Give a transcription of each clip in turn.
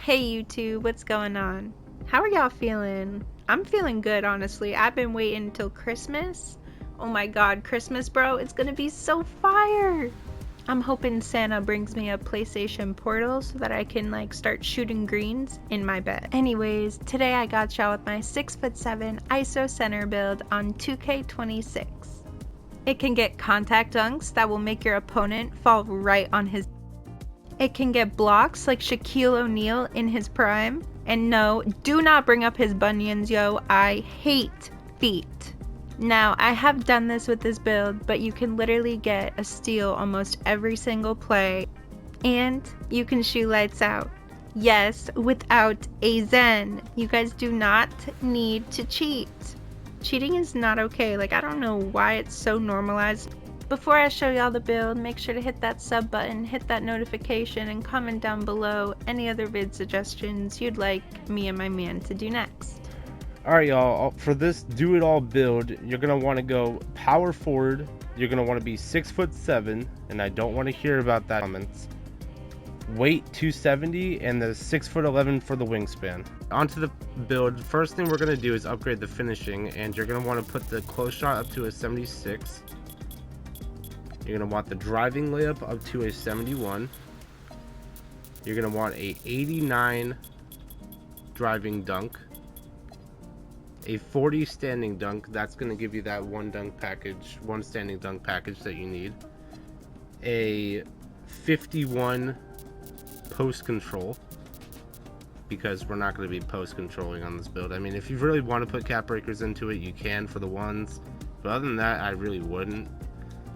Hey YouTube, what's going on? How are y'all feeling? I'm feeling good, honestly. I've been waiting until Christmas. Oh my god, Christmas, bro, it's gonna be so fire! I'm hoping Santa brings me a PlayStation Portal so that I can start shooting greens in my bed. Anyways, today I got y'all with my 6'7" ISO center build on 2K26. It can get contact dunks that will make your opponent fall right on his. It can get blocks like Shaquille O'Neal in his prime. And no, do not bring up his bunions, yo. I hate feet. Now, I have done this with this build, but you can literally get a steal almost every single play. And you can shoot lights out. Yes, without a Zen. You guys do not need to cheat. Cheating is not okay. I don't know why it's so normalized. Before I show y'all the build, make sure to hit that sub button, hit that notification, and comment down below any other vid suggestions you'd like me and my man to do next. Alright y'all, for this do it all build, you're going to want to go power forward, you're going to want to be 6'7", and I don't want to hear about that comments. Weight 270 and the 6'11" for the wingspan. Onto the build, first thing we're going to do is upgrade the finishing, and you're going to want to put the close shot up to a 76. You're going to want the driving layup up to a 71. You're going to want a 89 driving dunk. A 40 standing dunk, that's going to give you that one standing dunk package that you need. A 51 post control, because we're not going to be post controlling on this build. I mean, if you really want to put cap breakers into it, you can for the ones, but other than that, I really wouldn't.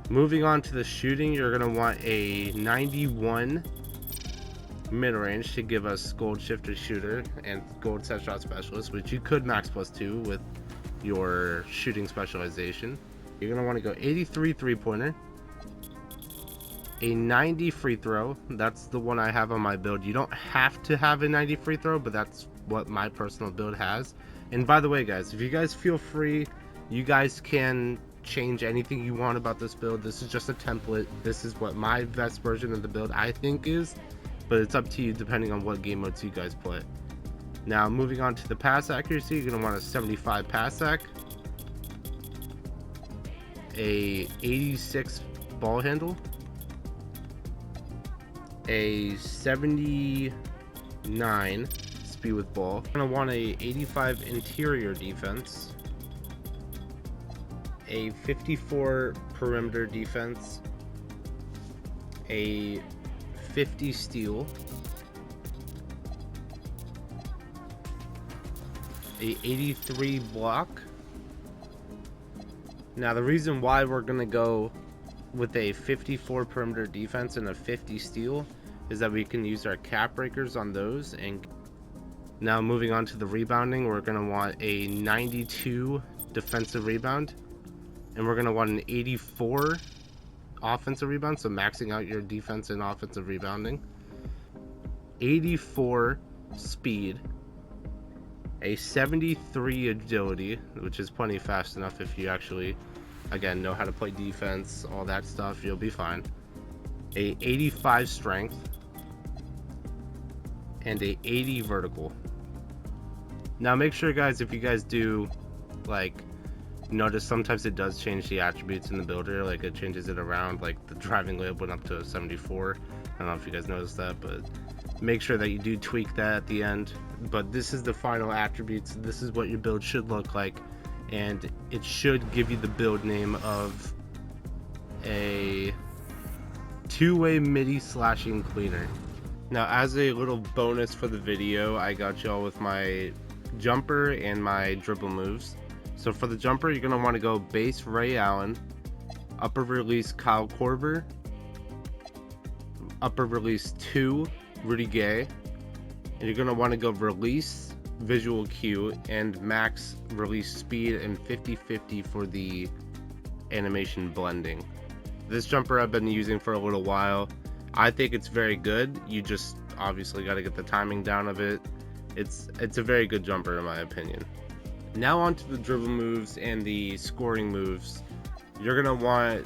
Moving on to the shooting, you're going to want a 91 mid-range to give us gold shifter shooter and gold set shot specialist, which you could max +2 with your shooting specialization. You're going to want to go 83 3-pointer, a 90 free throw. That's the one I have on my build. You don't have to have a 90 free throw, but that's what my personal build has. And by the way, guys, if you guys feel free, you guys can change anything you want about this build. This is just a template. This is what my best version of the build I think is, but it's up to you depending on what game modes you guys play. Now, moving on to the pass accuracy, you're going to want a 75 pass ac, a 86 ball handle, a 79 speed with ball. You're going to want a 85 interior defense, a 54 perimeter defense, a 50 steal, a 83 block. Now the reason why we're gonna go with a 54 perimeter defense and a 50 steal is that we can use our cap breakers on those. And now moving on to the rebounding, we're gonna want a 92 defensive rebound, and we're gonna want an 84 offensive rebound, so maxing out your defense and offensive rebounding, 84 speed, a 73 agility, which is plenty fast enough if you actually, again, know how to play defense, all that stuff, you'll be fine, a 85 strength, and a 80 vertical. Now make sure, guys, if you guys do notice, sometimes it does change the attributes in the builder, it changes it around, the driving layup went up to a 74. I don't know if you guys noticed that, but make sure that you do tweak that at the end. But this is the final attributes. This is what your build should look like, and it should give you the build name of a two-way midi slashing cleaner. Now, as a little bonus for the video, I got y'all with my jumper and my dribble moves. So for the jumper, you're going to want to go base Ray Allen, upper release Kyle Korver, upper release 2 Rudy Gay, and you're going to want to go release visual cue and max release speed and 50-50 for the animation blending. This jumper I've been using for a little while. I think it's very good. You just obviously got to get the timing down of it. It's a very good jumper in my opinion. Now on to the dribble moves and the scoring moves. You're going to want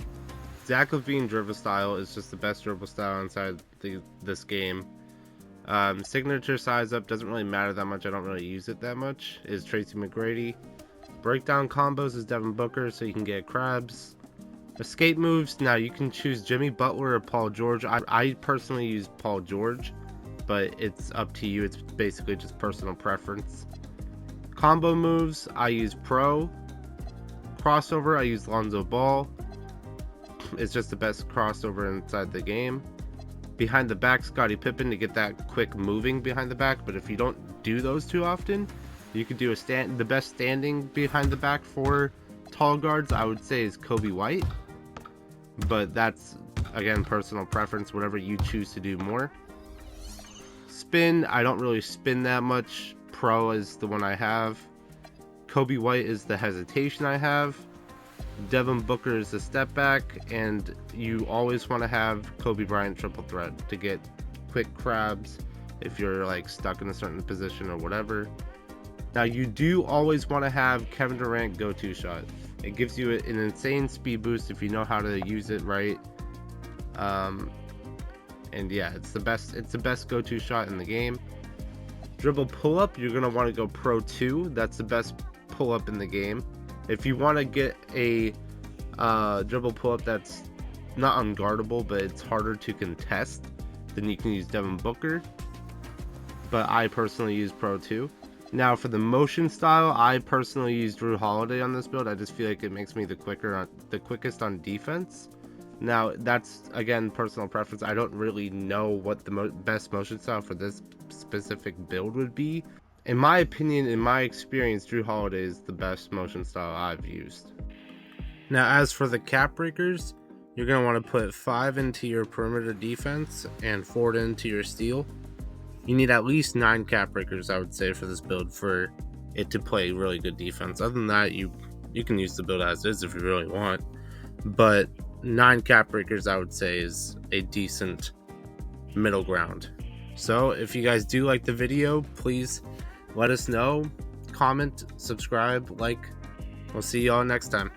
Zach LaVine dribble style. Is just the best dribble style inside this game. Signature size up doesn't really matter that much. I don't really use it that much. Is Tracy McGrady. Breakdown combos is Devin Booker, so you can get crabs. Escape moves, now you can choose Jimmy Butler or Paul George. I personally use Paul George, but it's up to you. It's basically just personal preference. Combo moves, I use Pro. Crossover, I use Lonzo Ball. It's just the best crossover inside the game. Behind the back, Scottie Pippen to get that quick moving behind the back, but if you don't do those too often, you could do the best standing behind the back for tall guards, I would say, is Kobe White. But that's, again, personal preference, whatever you choose to do more. Spin, I don't really spin that much. Pro is the one I have. Kobe White is the hesitation I have. Devin Booker is the step back, and you always want to have Kobe Bryant triple threat to get quick crabs if you're like stuck in a certain position or whatever. Now you do always want to have Kevin Durant go-to shot. It gives you an insane speed boost if you know how to use it right. And yeah, it's the best go-to shot in the game. Dribble pull-up, you're gonna want to go Pro 2. That's the best pull-up in the game. If you want to get a dribble pull-up that's not unguardable, but it's harder to contest, then you can use Devin Booker. But I personally use Pro 2. Now for the motion style, I personally use Drew Holiday on this build. I just feel like it makes me the quickest on defense. Now that's, again, personal preference. I don't really know what the best motion style for this specific build would be. In my opinion, in my experience, Drew Holiday is the best motion style I've used. Now as for the cap breakers, you're going to want to put 5 into your perimeter defense and 4 into your steal. You need at least 9 cap breakers, I would say, for this build for it to play really good defense. Other than that, you can use the build as is if you really want. But 9 cap breakers, I would say, is a decent middle ground. So if you guys do like the video, please let us know. Comment, subscribe, like. We'll see y'all next time.